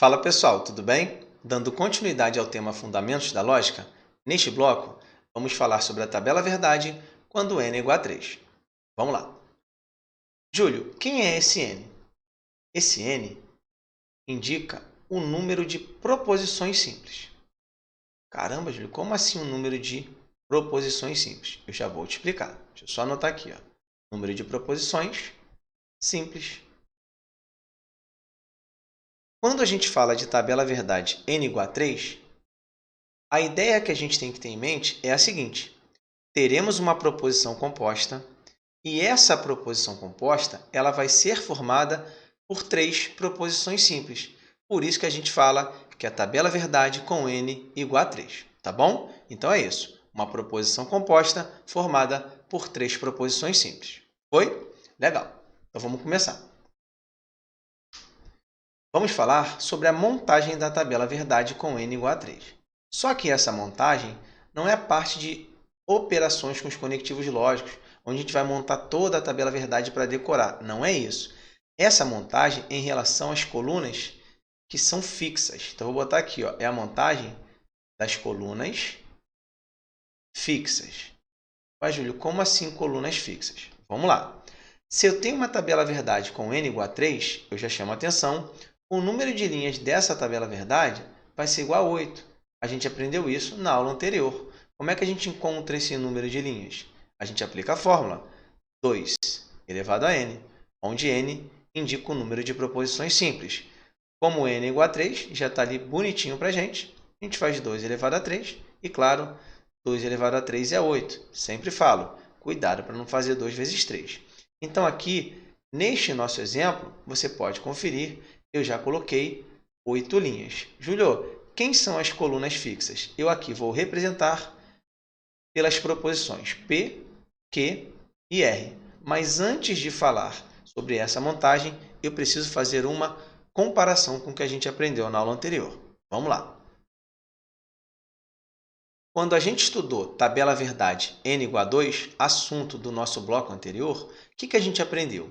Fala pessoal, tudo bem? Dando continuidade ao tema Fundamentos da Lógica, neste bloco vamos falar sobre a tabela verdade quando n é igual a 3. Vamos lá. Júlio, quem é esse n? Esse n indica o número de proposições simples. Caramba, Júlio, como assim um número de proposições simples? Eu já vou te explicar. Deixa eu só anotar aqui, ó. Número de proposições simples. Quando a gente fala de tabela verdade n igual a 3, a ideia que a gente tem que ter em mente é a seguinte: teremos uma proposição composta e essa proposição composta ela vai ser formada por 3 proposições simples. Por isso que a gente fala que a tabela verdade com n igual a 3, tá bom? Então é isso, uma proposição composta formada por 3 proposições simples. Foi? Legal. Então vamos começar. Vamos falar sobre a montagem da tabela verdade com n igual a 3. Só que essa montagem não é parte de operações com os conectivos lógicos, onde a gente vai montar toda a tabela verdade para decorar. Não é isso. Essa montagem é em relação às colunas que são fixas. Então, vou botar aqui, ó, é a montagem das colunas fixas. Mas, Júlio, como assim colunas fixas? Vamos lá. Se eu tenho uma tabela verdade com n igual a 3, eu já chamo a atenção, o número de linhas dessa tabela verdade vai ser igual a 8. A gente aprendeu isso na aula anterior. Como é que a gente encontra esse número de linhas? A gente aplica a fórmula 2 elevado a n, onde n indica o número de proposições simples. Como n é igual a 3, já está ali bonitinho para a gente faz 2 elevado a 3 e, claro, 2 elevado a 3 é 8. Sempre falo, cuidado para não fazer 2 vezes 3. Então, aqui, neste nosso exemplo, você pode conferir, eu já coloquei 8 linhas. Júlio, quem são as colunas fixas? Eu aqui vou representar pelas proposições P, Q e R. Mas antes de falar sobre essa montagem, eu preciso fazer uma comparação com o que a gente aprendeu na aula anterior. Vamos lá. Quando a gente estudou tabela verdade n igual a 2, assunto do nosso bloco anterior, o que a gente aprendeu?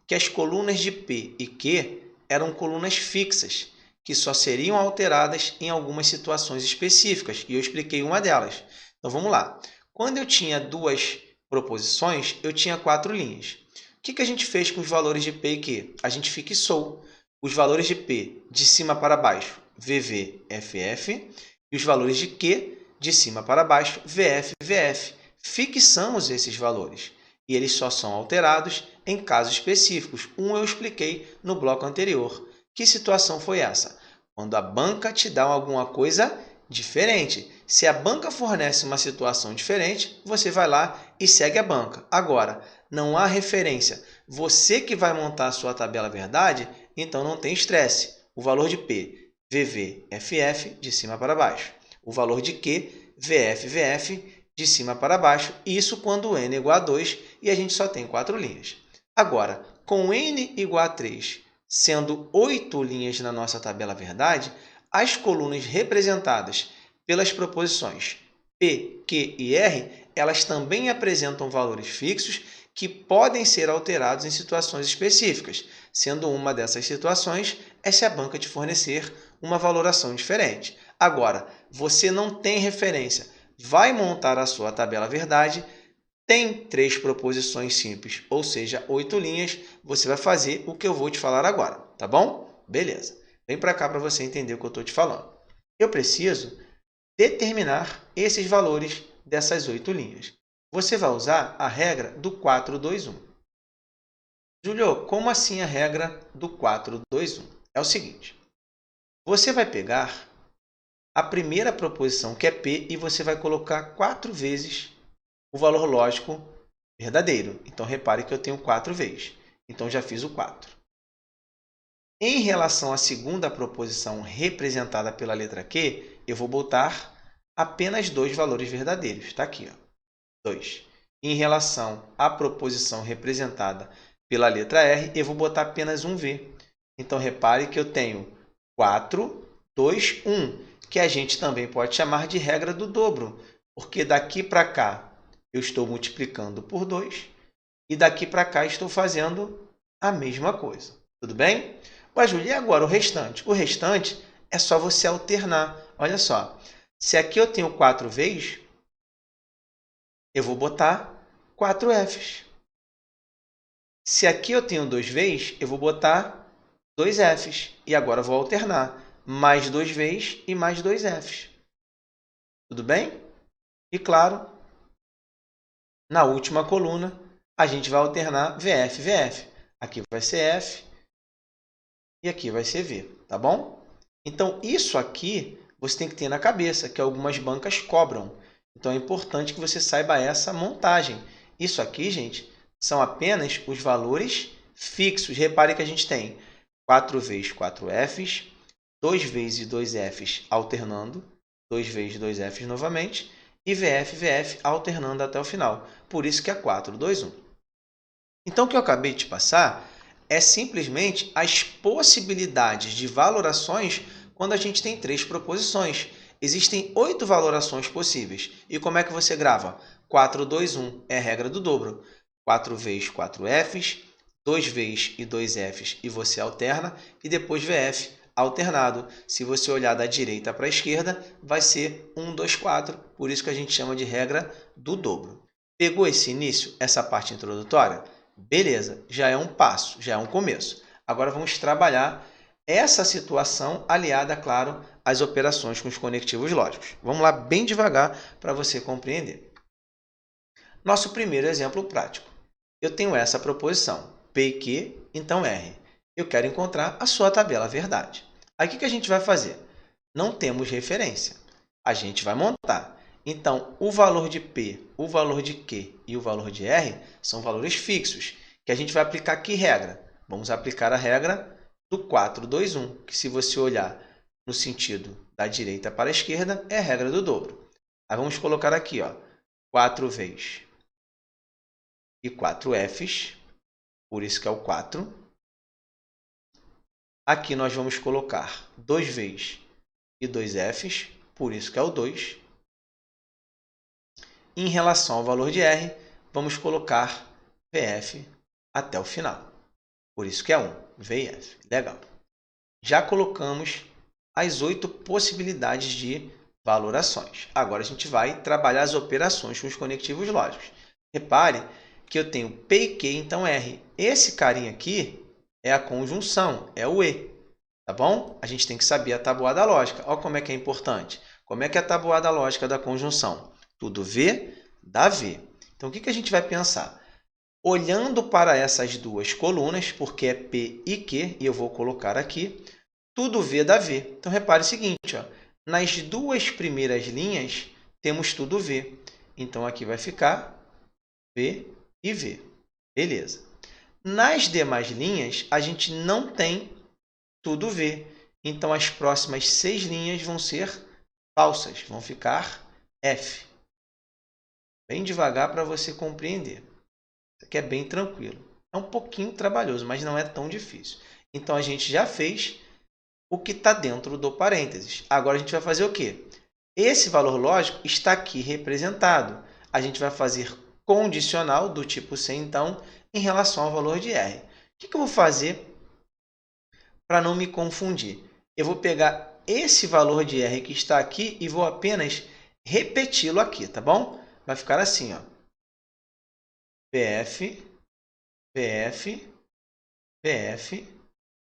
Que as colunas de P e Q eram colunas fixas, que só seriam alteradas em algumas situações específicas, e eu expliquei uma delas. Então, vamos lá. Quando eu tinha 2 proposições, eu tinha 4 linhas. O que a gente fez com os valores de P e Q? A gente fixou os valores de P de cima para baixo, VV, FF, e os valores de Q de cima para baixo, VF, VF. Fixamos esses valores e eles só são alterados em casos específicos. Um eu expliquei no bloco anterior. Que situação foi essa? Quando a banca te dá alguma coisa diferente. Se a banca fornece uma situação diferente, você vai lá e segue a banca. Agora, não há referência. Você que vai montar a sua tabela verdade, então não tem estresse. O valor de P, VV, FF, de cima para baixo. O valor de Q, VF, VF, de cima para baixo. Isso quando n é igual a 2 e a gente só tem 4 linhas. Agora, com n igual a 3, sendo 8 linhas na nossa tabela verdade, as colunas representadas pelas proposições P, Q e R, elas também apresentam valores fixos que podem ser alterados em situações específicas, sendo uma dessas situações é se a banca te fornecer uma valoração diferente. Agora, você não tem referência, vai montar a sua tabela verdade, tem 3 proposições simples, ou seja, 8 linhas, você vai fazer o que eu vou te falar agora, tá bom? Beleza. Vem para cá para você entender o que eu estou te falando. Eu preciso determinar esses valores dessas 8 linhas. Você vai usar a regra do 4, 2, 1. Júlio, como assim a regra do 4, 2, 1? É o seguinte, você vai pegar a primeira proposição, que é P, e você vai colocar 4 vezes o valor lógico verdadeiro. Então, repare que eu tenho 4 vezes. Então, já fiz o 4. Em relação à segunda proposição representada pela letra Q, eu vou botar apenas 2 valores verdadeiros. Está aqui, ó, 2. Em relação à proposição representada pela letra R, eu vou botar apenas um V. Então, repare que eu tenho 4, 2, 1, que a gente também pode chamar de regra do dobro, porque daqui para cá eu estou multiplicando por 2 e daqui para cá estou fazendo a mesma coisa. Tudo bem? Ué, Júlia, e agora o restante? O restante é só você alternar. Olha só, se aqui eu tenho 4 Vs, eu vou botar 4 Fs. Se aqui eu tenho 2 Vs, eu vou botar 2 Fs. E agora eu vou alternar. Mais 2 Vs e mais 2 Fs. Tudo bem? E claro, na última coluna, a gente vai alternar VF, VF. Aqui vai ser F e aqui vai ser V, tá bom? Então, isso aqui você tem que ter na cabeça, que algumas bancas cobram. Então, é importante que você saiba essa montagem. Isso aqui, gente, são apenas os valores fixos. Repare que a gente tem 4 vezes 4 Fs, 2 vezes 2 Fs alternando, 2 vezes 2 Fs novamente, e VF, VF alternando até o final. Por isso que é 4, 2, 1. Então, o que eu acabei de te passar é simplesmente as possibilidades de valorações quando a gente tem 3 proposições. Existem 8 valorações possíveis. E como é que você grava? 4, 2, 1 é a regra do dobro. 4 vezes 4 Fs, 2 vezes e 2 Fs e você alterna, e depois VF alternado. Se você olhar da direita para a esquerda, vai ser 1, 2, 4. Por isso que a gente chama de regra do dobro. Pegou esse início, essa parte introdutória? Beleza, já é um passo, já é um começo. Agora vamos trabalhar essa situação aliada, claro, às operações com os conectivos lógicos. Vamos lá bem devagar para você compreender. Nosso primeiro exemplo prático. Eu tenho essa proposição, P e Q, então R. Eu quero encontrar a sua tabela verdade. Aí o que a gente vai fazer? Não temos referência. A gente vai montar. Então, o valor de P, o valor de Q e o valor de R são valores fixos, que a gente vai aplicar que regra? Vamos aplicar a regra do 4, 2, 1, que se você olhar no sentido da direita para a esquerda, é a regra do dobro. Aí vamos colocar aqui, ó, 4 vezes e 4 Fs, por isso que é o 4. Aqui nós vamos colocar 2 vezes e 2 Fs, por isso que é o 2. Em relação ao valor de R, vamos colocar VF até o final. Por isso que é 1, VF. Legal. Já colocamos as 8 possibilidades de valorações. Agora a gente vai trabalhar as operações com os conectivos lógicos. Repare que eu tenho P e Q, então R. Esse carinha aqui é a conjunção, é o E. Tá bom? A gente tem que saber a tabuada lógica. Olha como é que é importante. Como é que é a tabuada lógica da conjunção? Tudo V dá V. Então, o que a gente vai pensar? Olhando para essas duas colunas, porque é P e Q, e eu vou colocar aqui, tudo V dá V. Então, repare o seguinte, ó, nas duas primeiras linhas, temos tudo V. Então, aqui vai ficar V e V. Beleza. Nas demais linhas, a gente não tem tudo V. Então, as próximas 6 linhas vão ser falsas, vão ficar F. Bem devagar para você compreender. Isso aqui é bem tranquilo. É um pouquinho trabalhoso, mas não é tão difícil. Então, a gente já fez o que está dentro do parênteses. Agora, a gente vai fazer o quê? Esse valor lógico está aqui representado. A gente vai fazer condicional do tipo C, então, em relação ao valor de R. O que eu vou fazer para não me confundir? Eu vou pegar esse valor de R que está aqui e vou apenas repeti-lo aqui, tá bom? Vai ficar assim, ó. PF, PF, PF,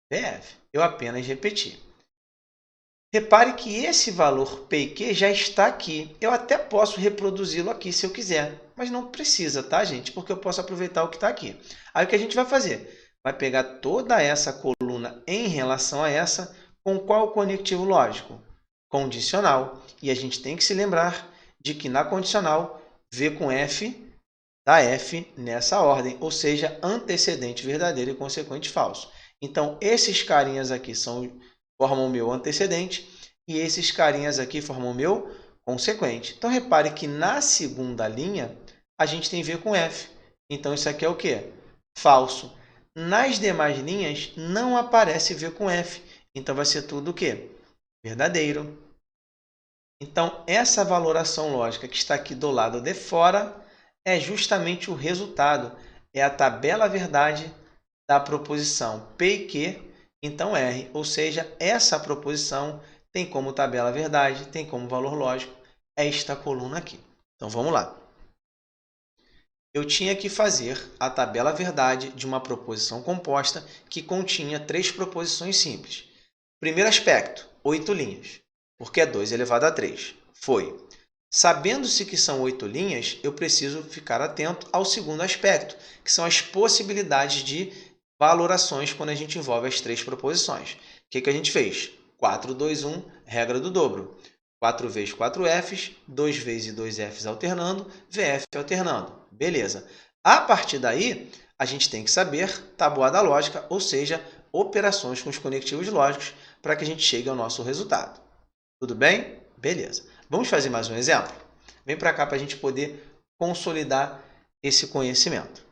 PF. Eu apenas repeti. Repare que esse valor P e Q já está aqui. Eu até posso reproduzi-lo aqui se eu quiser, mas não precisa, tá, gente? Porque eu posso aproveitar o que está aqui. Aí, o que a gente vai fazer? Vai pegar toda essa coluna em relação a essa, com qual conectivo lógico? Condicional. E a gente tem que se lembrar de que na condicional, V com F dá F nessa ordem, ou seja, antecedente verdadeiro e consequente falso. Então, esses carinhas aqui formam o meu antecedente e esses carinhas aqui formam o meu consequente. Então, repare que na segunda linha, a gente tem V com F. Então, isso aqui é o quê? Falso. Nas demais linhas, não aparece V com F. Então, vai ser tudo o quê? Verdadeiro. Então, essa valoração lógica que está aqui do lado de fora é justamente o resultado. É a tabela verdade da proposição P e Q então R, ou seja, essa proposição tem como tabela verdade, tem como valor lógico esta coluna aqui. Então, vamos lá. Eu tinha que fazer a tabela verdade de uma proposição composta que continha 3 proposições simples. Primeiro aspecto, 8 linhas, porque é 2 elevado a 3. Foi. Sabendo-se que são 8 linhas, eu preciso ficar atento ao segundo aspecto, que são as possibilidades de valorações quando a gente envolve as 3 proposições. O que a gente fez? 4, 2, 1, regra do dobro. 4 vezes 4Fs, 2 vezes 2Fs alternando, VF alternando. Beleza. A partir daí, a gente tem que saber tabuada lógica, ou seja, operações com os conectivos lógicos, para que a gente chegue ao nosso resultado. Tudo bem? Beleza. Vamos fazer mais um exemplo? Vem para cá para a gente poder consolidar esse conhecimento.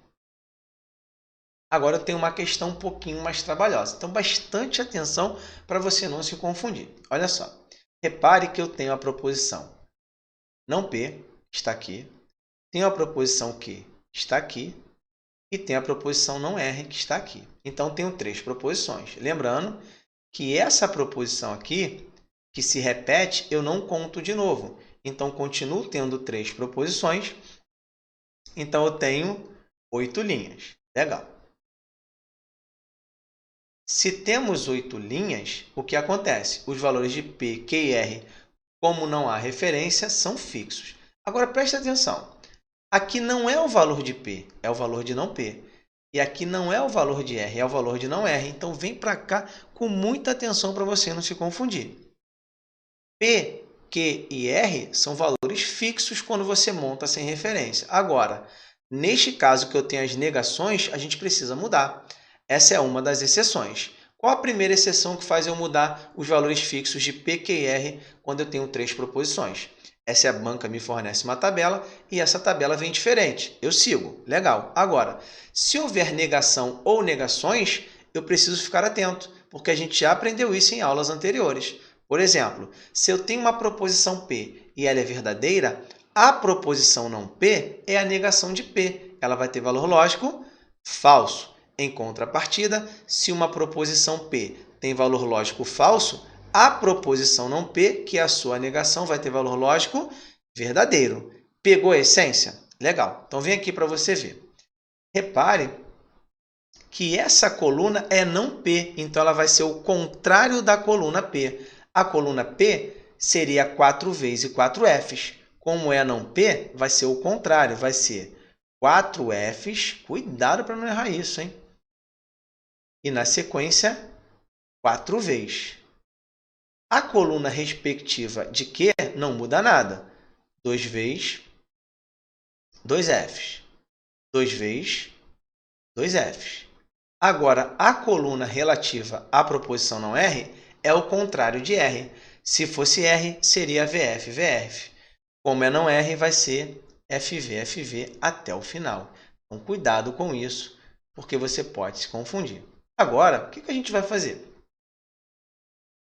Agora eu tenho uma questão um pouquinho mais trabalhosa. Então, bastante atenção para você não se confundir. Olha só. Repare que eu tenho a proposição não P, está aqui. Tenho a proposição Q, está aqui. E tenho a proposição não R, que está aqui. Então, tenho 3 proposições. Lembrando que essa proposição aqui, que se repete, eu não conto de novo. Então, continuo tendo 3 proposições. Então, eu tenho 8 linhas. Legal. Se temos 8 linhas, o que acontece? Os valores de P, Q e R, como não há referência, são fixos. Agora, preste atenção. Aqui não é o valor de P, é o valor de não P. E aqui não é o valor de R, é o valor de não R. Então, vem para cá com muita atenção para você não se confundir. P, Q e R são valores fixos quando você monta sem referência. Agora, neste caso que eu tenho as negações, a gente precisa mudar. Essa é uma das exceções. Qual a primeira exceção que faz eu mudar os valores fixos de P, Q e R quando eu tenho 3 proposições? Essa é a banca me fornece uma tabela e essa tabela vem diferente. Eu sigo. Legal. Agora, se houver negação ou negações, eu preciso ficar atento, porque a gente já aprendeu isso em aulas anteriores. Por exemplo, se eu tenho uma proposição P e ela é verdadeira, a proposição não P é a negação de P. Ela vai ter valor lógico falso. Em contrapartida, se uma proposição P tem valor lógico falso, a proposição não P, que é a sua negação, vai ter valor lógico verdadeiro. Pegou a essência? Legal. Então, vem aqui para você ver. Repare que essa coluna é não P, então ela vai ser o contrário da coluna P. A coluna P seria 4 vezes 4Fs. Como é não P, vai ser o contrário, vai ser 4Fs. Cuidado para não errar isso, hein? E na sequência, 4 vezes. A coluna respectiva de Q não muda nada. 2 vezes 2Fs. 2 vezes 2Fs. Agora, a coluna relativa à proposição não R é o contrário de R. Se fosse R, seria VF, VF. Como é não R, vai ser FV, FV até o final. Então, cuidado com isso, porque você pode se confundir. Agora, o que a gente vai fazer?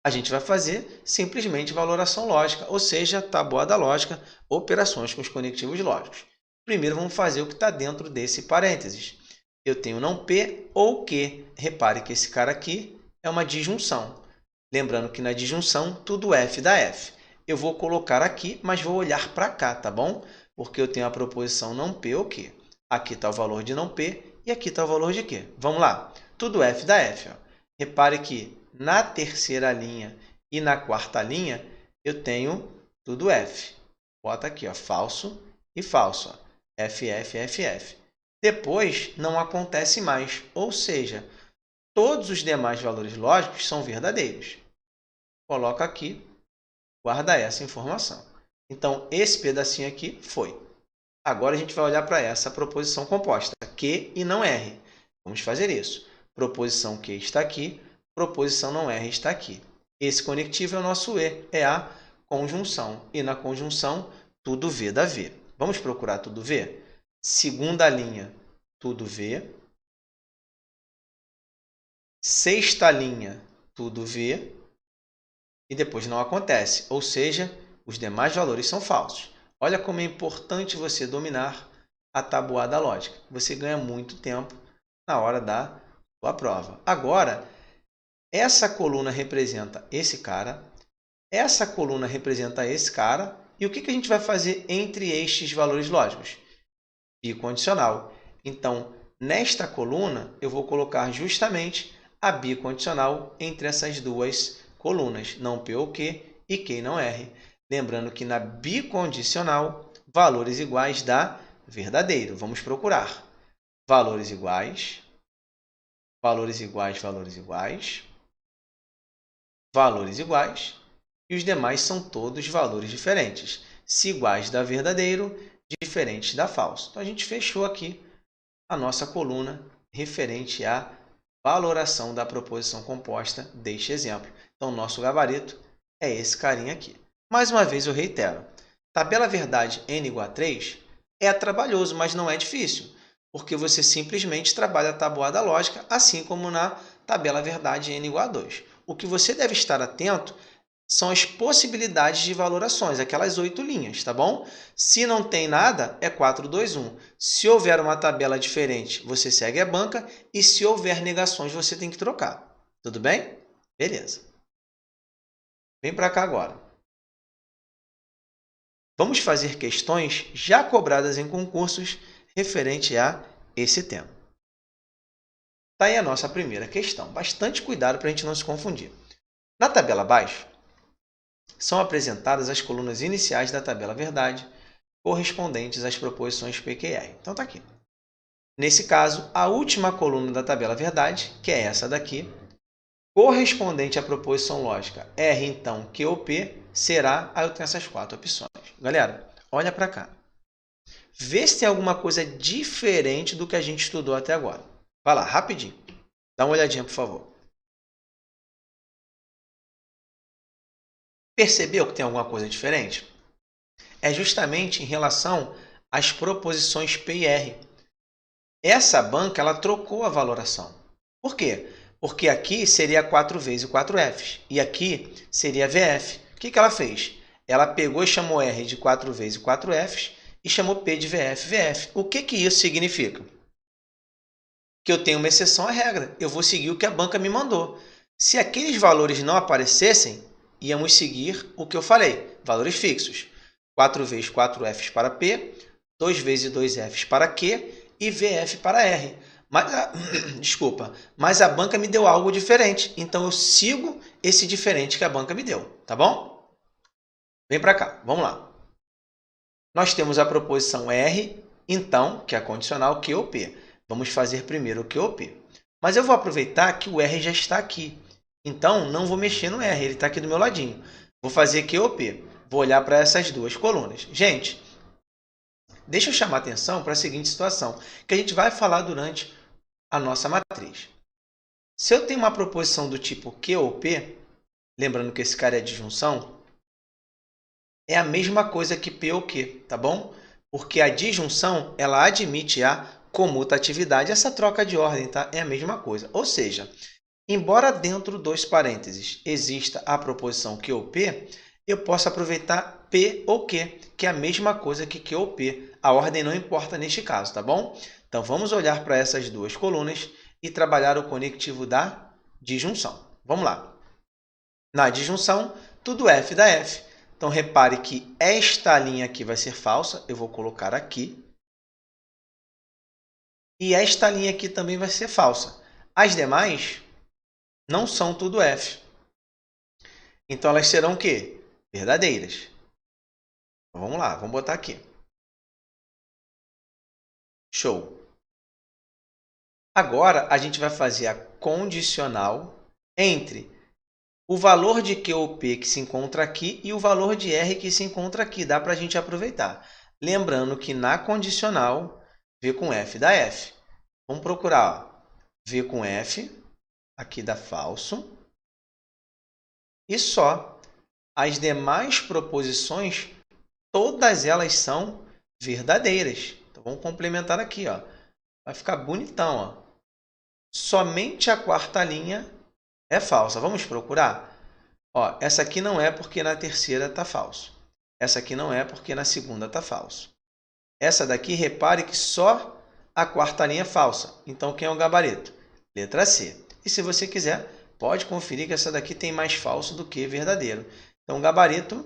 A gente vai fazer simplesmente valoração lógica, ou seja, tabuada lógica, operações com os conectivos lógicos. Primeiro, vamos fazer o que está dentro desse parênteses. Eu tenho não P ou Q. Repare que esse cara aqui é uma disjunção. Lembrando que na disjunção, tudo F dá F. Eu vou colocar aqui, mas vou olhar para cá, tá bom? Porque eu tenho a proposição não P ou Q. Aqui está o valor de não P e aqui está o valor de Q. Vamos lá. Tudo F dá F. Ó. Repare que na terceira linha e na quarta linha, eu tenho tudo F. Bota aqui, ó, falso e falso. Ó. F, F, F, F. Depois, não acontece mais, ou seja, todos os demais valores lógicos são verdadeiros. Coloca aqui, guarda essa informação. Então, esse pedacinho aqui foi. Agora, a gente vai olhar para essa proposição composta, Q e não R. Vamos fazer isso. Proposição Q está aqui, proposição não R está aqui. Esse conectivo é o nosso E, é a conjunção. E na conjunção, tudo V dá V. Vamos procurar tudo V? Segunda linha, tudo V. Sexta linha, tudo V. E depois não acontece, ou seja, os demais valores são falsos. Olha como é importante você dominar a tabuada lógica. Você ganha muito tempo na hora da sua prova. Agora, essa coluna representa esse cara, essa coluna representa esse cara, e o que a gente vai fazer entre estes valores lógicos? Bicondicional. Então, nesta coluna, eu vou colocar justamente a bicondicional entre essas duas colunas, não P ou Q e Q e não R. Lembrando que na bicondicional, valores iguais dá verdadeiro. Vamos procurar. Valores iguais, valores iguais, valores iguais, valores iguais, e os demais são todos valores diferentes. Se iguais dá verdadeiro, diferentes dá falso. Então, a gente fechou aqui a nossa coluna referente à valoração da proposição composta deste exemplo. Então, nosso gabarito é esse carinha aqui. Mais uma vez, eu reitero. Tabela verdade n igual a 3 é trabalhoso, mas não é difícil, porque você simplesmente trabalha a tabuada lógica, assim como na tabela verdade n igual a 2. O que você deve estar atento são as possibilidades de valorações, aquelas 8 linhas, tá bom? Se não tem nada, é 4, 2, 1. Se houver uma tabela diferente, você segue a banca, e se houver negações, você tem que trocar. Tudo bem? Beleza. Vem para cá agora. Vamos fazer questões já cobradas em concursos referente a esse tema. Está aí a nossa primeira questão. Bastante cuidado para a gente não se confundir. Na tabela abaixo, são apresentadas as colunas iniciais da tabela verdade, correspondentes às proposições P, Q e R. Então, está aqui. Nesse caso, a última coluna da tabela verdade, que é essa daqui, correspondente à proposição lógica R, então, Q ou P, será... Aí eu tenho essas 4 opções. Galera, olha para cá. Vê se tem alguma coisa diferente do que a gente estudou até agora. Vai lá, rapidinho. Dá uma olhadinha, por favor. Percebeu que tem alguma coisa diferente? É justamente em relação às proposições P e R. Essa banca ela trocou a valoração. Por quê? Porque aqui seria 4 vezes 4Fs e aqui seria VF. O que ela fez? Ela pegou e chamou R de 4 vezes 4Fs e chamou P de VF, VF. O que isso significa? Que eu tenho uma exceção à regra. Eu vou seguir o que a banca me mandou. Se aqueles valores não aparecessem, íamos seguir o que eu falei, valores fixos. 4 vezes 4Fs para P, 2 vezes 2Fs para Q e VF para R. Mas a banca me deu algo diferente, então eu sigo esse diferente que a banca me deu, tá bom? Vem para cá, vamos lá. Nós temos a proposição R, então, que é a condicional Q ou P. Vamos fazer primeiro o Q ou P. Mas eu vou aproveitar que o R já está aqui. Então, não vou mexer no R, ele está aqui do meu ladinho. Vou fazer Q ou P. Vou olhar para essas duas colunas. Gente, deixa eu chamar a atenção para a seguinte situação, que a gente vai falar durante a nossa matriz. Se eu tenho uma proposição do tipo Q ou P, lembrando que esse cara é disjunção, é a mesma coisa que P ou Q, tá bom? Porque a disjunção, ela admite a comutatividade, essa troca de ordem, tá? É a mesma coisa. Ou seja, embora dentro dos parênteses exista a proposição Q ou P, eu posso aproveitar P ou Q, que é a mesma coisa que Q ou P. A ordem não importa neste caso, tá bom? Então, vamos olhar para essas duas colunas e trabalhar o conectivo da disjunção. Vamos lá. Na disjunção, tudo F dá F. Então, repare que esta linha aqui vai ser falsa. Eu vou colocar aqui. E esta linha aqui também vai ser falsa. As demais não são tudo F. Então, elas serão o quê? Verdadeiras. Então, vamos lá, vamos botar aqui. Show! Agora, a gente vai fazer a condicional entre o valor de Q ou P que se encontra aqui e o valor de R que se encontra aqui. Dá para a gente aproveitar. Lembrando que na condicional, V com F dá F. Vamos procurar. Ó. V com F, aqui dá falso. E só. As demais proposições, todas elas são verdadeiras. Então, vamos complementar aqui. Ó. Vai ficar bonitão. Ó. Somente a quarta linha é falsa. Vamos procurar? Ó, essa aqui não é porque na terceira está falso. Essa aqui não é porque na segunda está falso. Essa daqui, repare que só a quarta linha é falsa. Então, quem é o gabarito? Letra C. E se você quiser, pode conferir que essa daqui tem mais falso do que verdadeiro. Então, o gabarito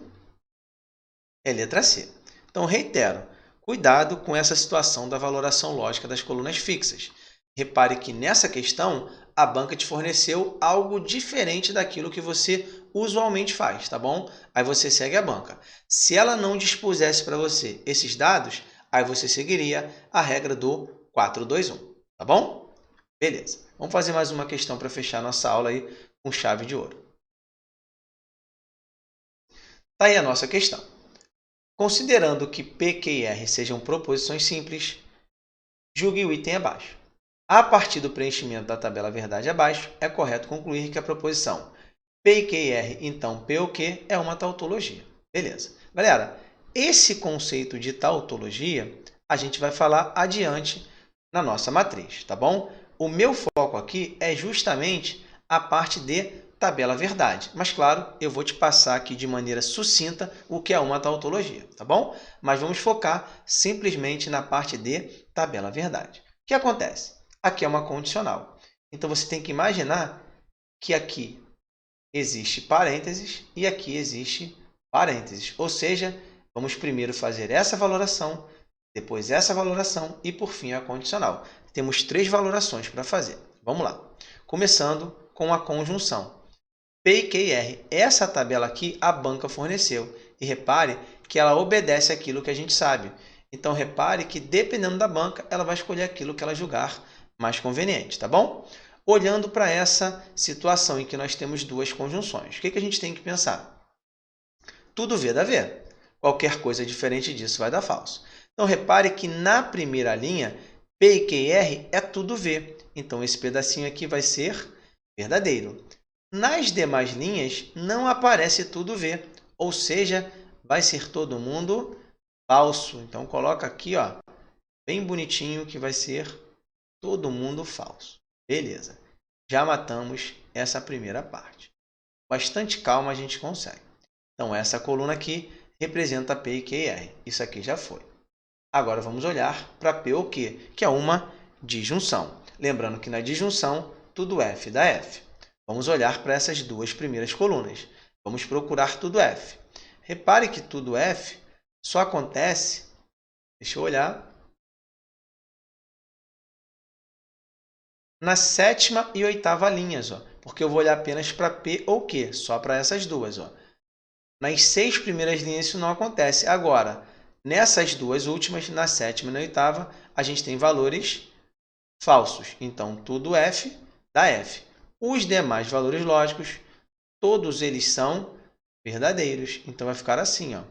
é letra C. Então, reitero, cuidado com essa situação da valoração lógica das colunas fixas. Repare que nessa questão, a banca te forneceu algo diferente daquilo que você usualmente faz, tá bom? Aí você segue a banca. Se ela não dispusesse para você esses dados, aí você seguiria a regra do 4-2-1, tá bom? Beleza. Vamos fazer mais uma questão para fechar nossa aula aí com chave de ouro. Tá aí a nossa questão. Considerando que P, Q e R sejam proposições simples, julgue o item abaixo. A partir do preenchimento da tabela verdade abaixo, é correto concluir que a proposição P, Q e R, então P ou Q, é uma tautologia. Beleza. Galera, esse conceito de tautologia, a gente vai falar adiante na nossa matriz, tá bom? O meu foco aqui é justamente a parte de tabela verdade. Mas, claro, eu vou te passar aqui de maneira sucinta o que é uma tautologia, tá bom? Mas vamos focar simplesmente na parte de tabela verdade. O que acontece? Aqui é uma condicional. Então, você tem que imaginar que aqui existe parênteses e aqui existe parênteses. Ou seja, vamos primeiro fazer essa valoração, depois essa valoração e, por fim, a condicional. Temos 3 valorações para fazer. Vamos lá. Começando com a conjunção. P e Q e R. Essa tabela aqui a banca forneceu. E repare que ela obedece àquilo que a gente sabe. Então, repare que, dependendo da banca, ela vai escolher aquilo que ela julgar mais conveniente, tá bom? Olhando para essa situação em que nós temos 2 conjunções, o que a gente tem que pensar? Tudo V dá V. Qualquer coisa diferente disso vai dar falso. Então, repare que na primeira linha, P e Q e R é tudo V. Então, esse pedacinho aqui vai ser verdadeiro. Nas demais linhas, não aparece tudo V, ou seja, vai ser todo mundo falso. Então, coloca aqui, ó, bem bonitinho, que vai ser todo mundo falso. Beleza. Já matamos essa primeira parte. Bastante calma a gente consegue. Então, essa coluna aqui representa P, Q e R. Isso aqui já foi. Agora, vamos olhar para P ou Q, que é uma disjunção. Lembrando que na disjunção, tudo F dá F. Vamos olhar para essas 2 primeiras colunas. Vamos procurar tudo F. Repare que tudo F só acontece... Deixa eu olhar. Na 7ª e 8ª linhas, ó, porque eu vou olhar apenas para P ou Q, só para essas 2. Ó. Nas 6 primeiras linhas isso não acontece. Agora, nessas 2 últimas, na 7ª e na 8ª, a gente tem valores falsos. Então, tudo F dá F. Os demais valores lógicos, todos eles são verdadeiros. Então, vai ficar assim. Ó.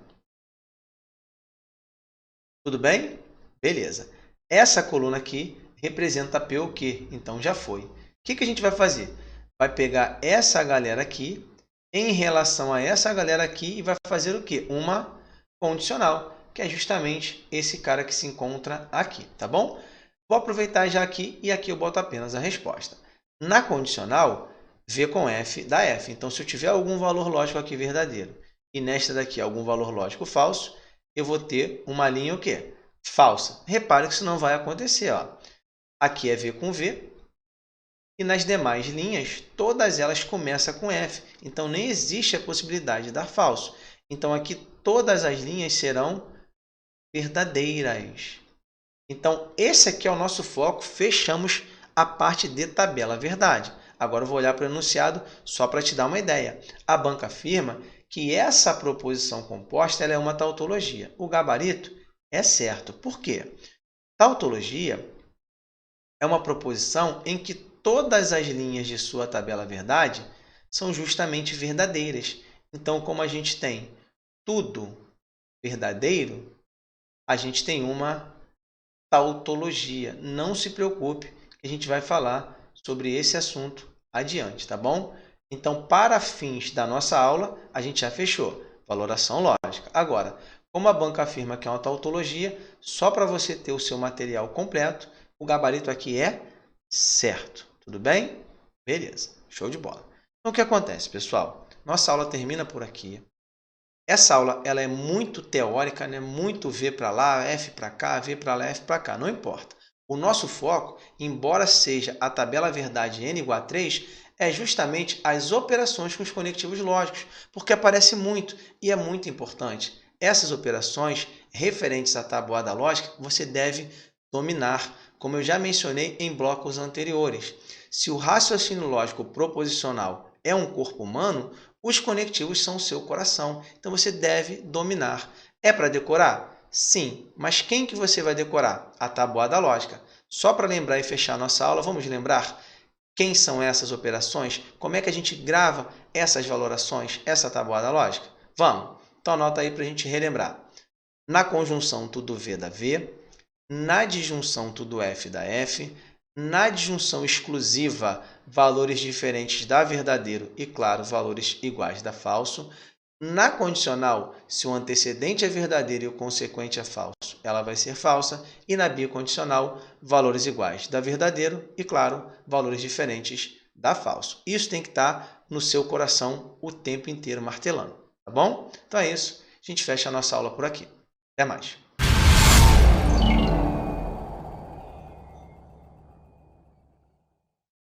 Tudo bem? Beleza. Essa coluna aqui representa P ou Q, então já foi. O que a gente vai fazer? Vai pegar essa galera aqui em relação a essa galera aqui e vai fazer o quê? Uma condicional, que é justamente esse cara que se encontra aqui, tá bom? Vou aproveitar já aqui e aqui eu boto apenas a resposta. Na condicional, V com F dá F. Então, se eu tiver algum valor lógico aqui verdadeiro e nesta daqui algum valor lógico falso, eu vou ter uma linha o quê? Falsa. Repare que isso não vai acontecer. Ó. Aqui é V com V. E nas demais linhas, todas elas começam com F. Então, nem existe a possibilidade de dar falso. Então, aqui todas as linhas serão verdadeiras. Então, esse aqui é o nosso foco. Fechamos a parte de tabela verdade. Agora, eu vou olhar para o enunciado só para te dar uma ideia. A banca afirma que essa proposição composta ela é uma tautologia. O gabarito é certo. Por quê? Tautologia é uma proposição em que todas as linhas de sua tabela verdade são justamente verdadeiras. Então, como a gente tem tudo verdadeiro, a gente tem uma tautologia. Não se preocupe, que a gente vai falar sobre esse assunto adiante, tá bom? Então, para fins da nossa aula, a gente já fechou. Valoração lógica. Agora, como a banca afirma que é uma tautologia, só para você ter o seu material completo, o gabarito aqui é certo. Tudo bem? Beleza. Show de bola. Então, o que acontece, pessoal? Nossa aula termina por aqui. Essa aula ela é muito teórica, né? Muito V para lá, F para cá, V para lá, F para cá. Não importa. O nosso foco, embora seja a tabela verdade n igual a 3, é justamente as operações com os conectivos lógicos, porque aparece muito e é muito importante. Essas operações referentes à tabuada lógica você deve dominar, como eu já mencionei em blocos anteriores. Se o raciocínio lógico proposicional é um corpo humano, os conectivos são o seu coração, então você deve dominar. É para decorar? Sim, mas quem que você vai decorar? A tabuada lógica. Só para lembrar e fechar nossa aula, vamos lembrar quem são essas operações? Como é que a gente grava essas valorações, essa tabuada lógica? Vamos! Então anota aí para a gente relembrar. Na conjunção tudo V dá V, na disjunção tudo F dá F, na disjunção exclusiva valores diferentes dá verdadeiro e, claro, valores iguais dá falso. Na condicional, se o antecedente é verdadeiro e o consequente é falso, ela vai ser falsa. E na bicondicional, valores iguais dá verdadeiro e, claro, valores diferentes dá falso. Isso tem que estar no seu coração o tempo inteiro martelando, tá bom? Então é isso. A gente fecha a nossa aula por aqui. Até mais.